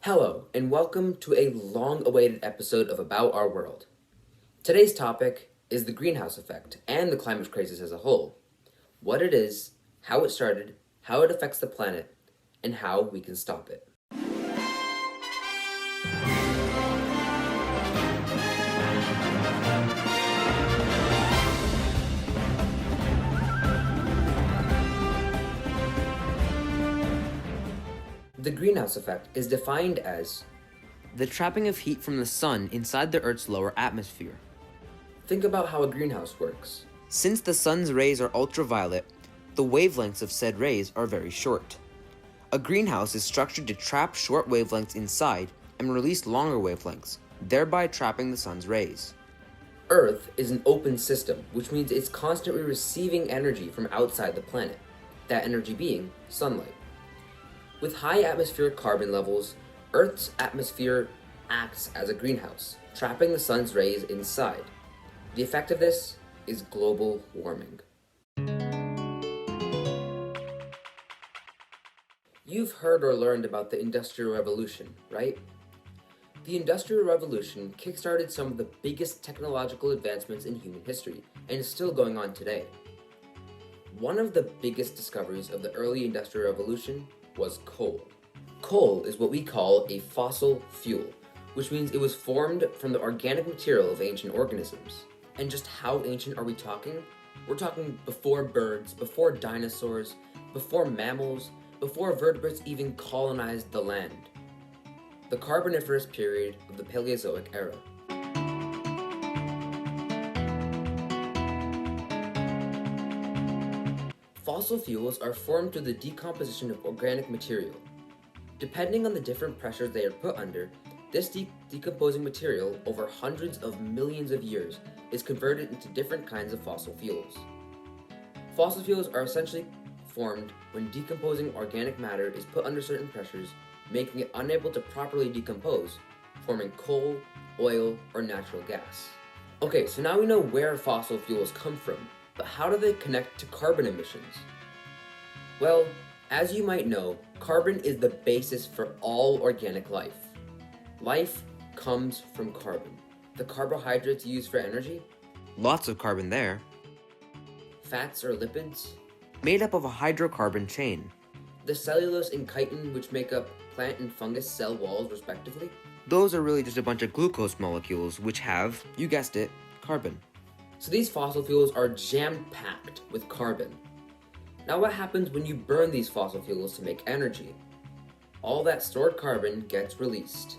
Hello, and welcome to a long-awaited episode of About Our World. Today's topic is the greenhouse effect and the climate crisis as a whole. What it is, how it started, how it affects the planet, and how we can stop it. The greenhouse effect is defined as the trapping of heat from the sun inside the Earth's lower atmosphere. Think about how a greenhouse works. Since the sun's rays are ultraviolet, the wavelengths of said rays are very short. A greenhouse is structured to trap short wavelengths inside and release longer wavelengths, thereby trapping the sun's rays. Earth is an open system, which means it's constantly receiving energy from outside the planet, that energy being sunlight. With high atmospheric carbon levels, Earth's atmosphere acts as a greenhouse, trapping the sun's rays inside. The effect of this is global warming. You've heard or learned about the Industrial Revolution, right? The Industrial Revolution kickstarted some of the biggest technological advancements in human history and is still going on today. One of the biggest discoveries of the early Industrial Revolution was coal. Coal is what we call a fossil fuel, which means it was formed from the organic material of ancient organisms. And just how ancient are we talking? We're talking before birds, before dinosaurs, before mammals, before vertebrates even colonized the land. The Carboniferous period of the Paleozoic era. Fossil fuels are formed through the decomposition of organic material. Depending on the different pressures they are put under, this decomposing material, over hundreds of millions of years, is converted into different kinds of fossil fuels. Fossil fuels are essentially formed when decomposing organic matter is put under certain pressures, making it unable to properly decompose, forming coal, oil, or natural gas. Okay, so now we know where fossil fuels come from, but how do they connect to carbon emissions? Well, as you might know, carbon is the basis for all organic life. Life comes from carbon. The carbohydrates used for energy? Lots of carbon there. Fats or lipids? Made up of a hydrocarbon chain. The cellulose and chitin, which make up plant and fungus cell walls respectively? Those are really just a bunch of glucose molecules which have, you guessed it, carbon. So these fossil fuels are jam-packed with carbon. Now what happens when you burn these fossil fuels to make energy? All that stored carbon gets released.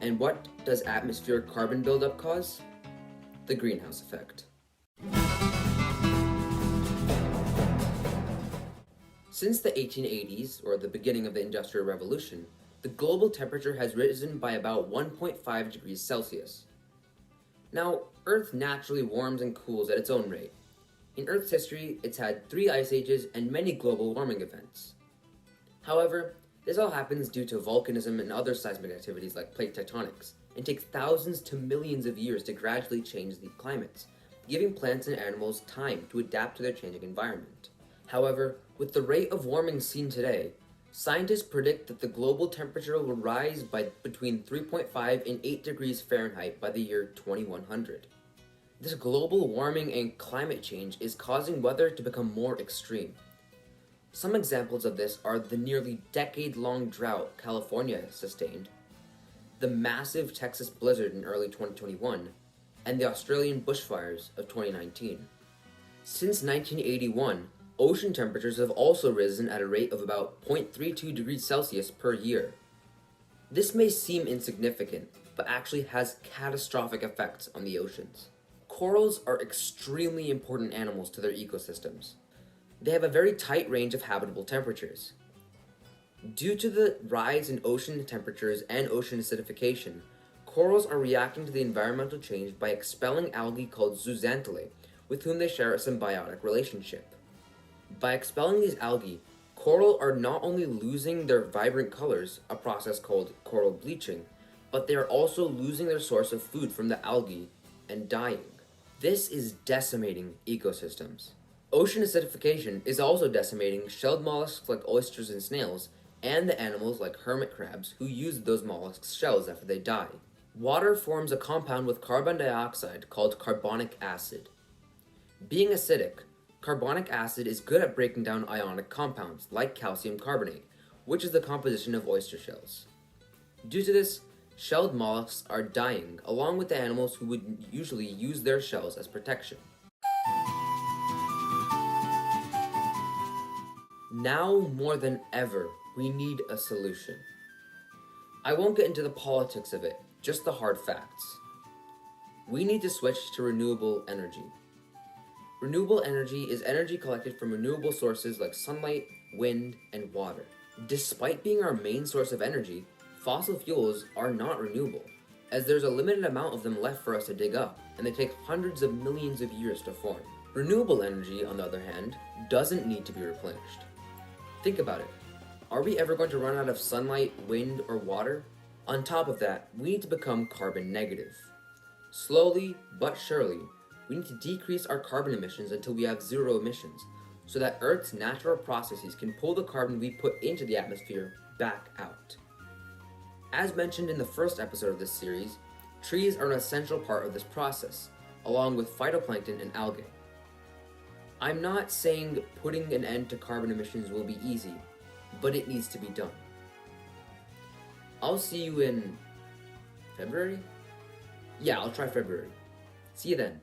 And what does atmospheric carbon buildup cause? The greenhouse effect. Since the 1880s, or the beginning of the Industrial Revolution, the global temperature has risen by about 1.5 degrees Celsius. Now, Earth naturally warms and cools at its own rate. In Earth's history, it's had 3 ice ages and many global warming events. However, this all happens due to volcanism and other seismic activities like plate tectonics, and takes thousands to millions of years to gradually change the climates, giving plants and animals time to adapt to their changing environment. However, with the rate of warming seen today, scientists predict that the global temperature will rise by between 3.5 and 8 degrees Fahrenheit by the year 2100. This global warming and climate change is causing weather to become more extreme. Some examples of this are the nearly decade-long drought California has sustained, the massive Texas blizzard in early 2021, and the Australian bushfires of 2019. Since 1981, ocean temperatures have also risen at a rate of about 0.32 degrees Celsius per year. This may seem insignificant, but actually has catastrophic effects on the oceans. Corals are extremely important animals to their ecosystems. They have a very tight range of habitable temperatures. Due to the rise in ocean temperatures and ocean acidification, corals are reacting to the environmental change by expelling algae called zooxanthellae, with whom they share a symbiotic relationship. By expelling these algae, coral are not only losing their vibrant colors, a process called coral bleaching, but they are also losing their source of food from the algae and dying. This is decimating ecosystems. Ocean acidification is also decimating shelled mollusks like oysters and snails, and the animals like hermit crabs who use those mollusks' shells after they die. Water forms a compound with carbon dioxide called carbonic acid. Being acidic, carbonic acid is good at breaking down ionic compounds like calcium carbonate, which is the composition of oyster shells. Due to this, shelled mollusks are dying, along with the animals who would usually use their shells as protection. Now more than ever, we need a solution. I won't get into the politics of it, just the hard facts. We need to switch to renewable energy. Renewable energy is energy collected from renewable sources like sunlight, wind, and water. Despite being our main source of energy, fossil fuels are not renewable, as there's a limited amount of them left for us to dig up, and they take hundreds of millions of years to form. Renewable energy, on the other hand, doesn't need to be replenished. Think about it. Are we ever going to run out of sunlight, wind, or water? On top of that, we need to become carbon negative. Slowly but surely, we need to decrease our carbon emissions until we have zero emissions, so that Earth's natural processes can pull the carbon we put into the atmosphere back out. As mentioned in the first episode of this series, trees are an essential part of this process, along with phytoplankton and algae. I'm not saying putting an end to carbon emissions will be easy, but it needs to be done. I'll see you in February? Yeah, I'll try February. See you then.